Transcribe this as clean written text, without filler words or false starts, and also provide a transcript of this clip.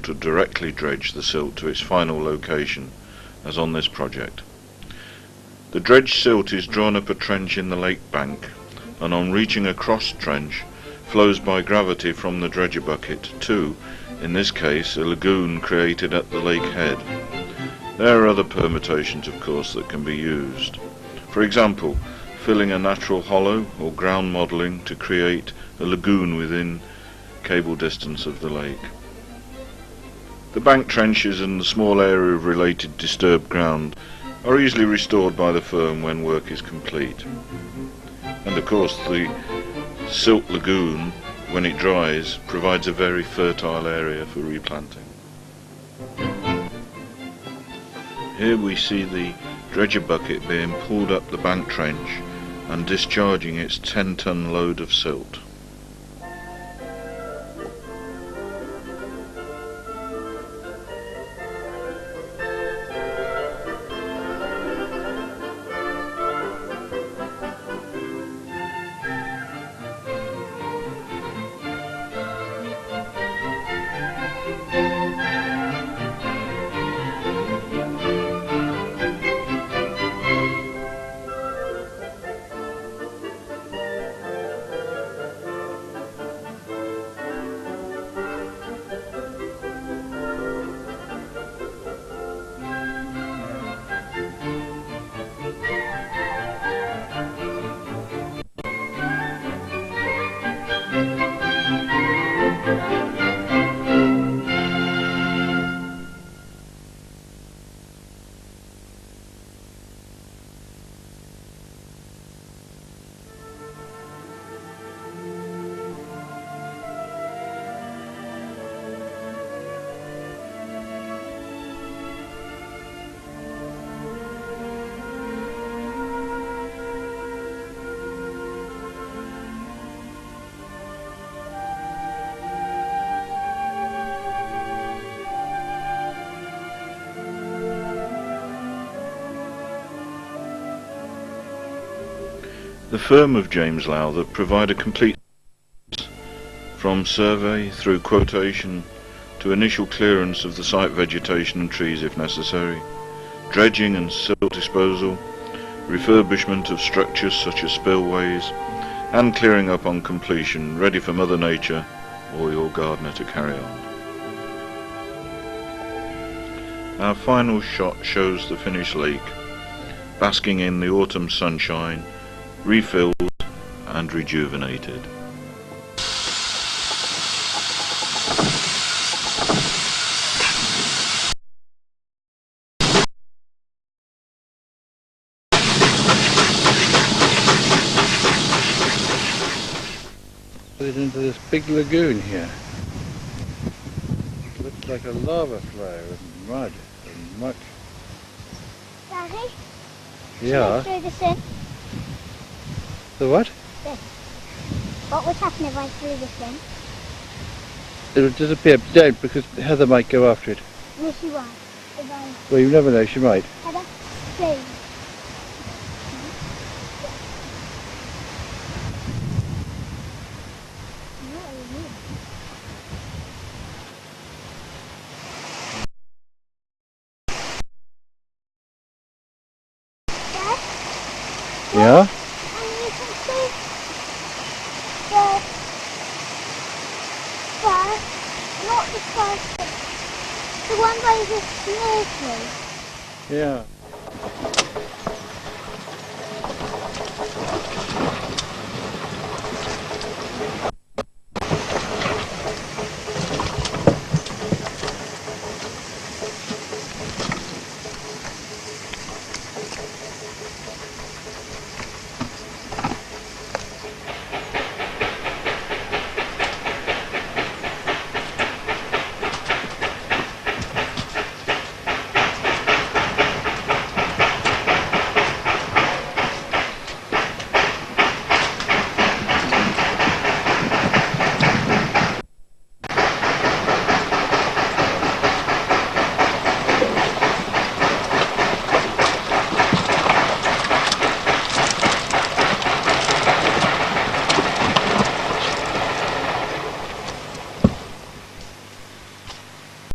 to directly dredge the silt to its final location, as on this project. The dredged silt is drawn up a trench in the lake bank, and on reaching a cross trench, flows by gravity from the dredger bucket to, in this case, a lagoon created at the lake head. There are other permutations, of course, that can be used. For example, filling a natural hollow or ground modelling to create a lagoon within cable distance of the lake. The bank trenches and the small area of related disturbed ground are easily restored by the firm when work is complete. And of course the silt lagoon, when it dries, provides a very fertile area for replanting. Here we see the dredger bucket being pulled up the bank trench and discharging its 10-ton load of silt. The firm of James Lowther provide a complete from survey through quotation to initial clearance of the site vegetation and trees if necessary, dredging and silt disposal, refurbishment of structures such as spillways, and clearing up on completion, ready for Mother Nature or your gardener to carry on. Our final shot shows the finished lake, basking in the autumn sunshine, refilled and rejuvenated. Put it into this big lagoon here. It looks like a lava flow of mud and muck. Daddy? Yeah. Should I throw this in? The what? This. What would happen if I threw this in? It'll disappear. Don't, because Heather might go after it. No, she won't. If I... Well, you never know, she might. Heather, please. Yeah? And you can see not the first, the one by the snow tree. Yeah.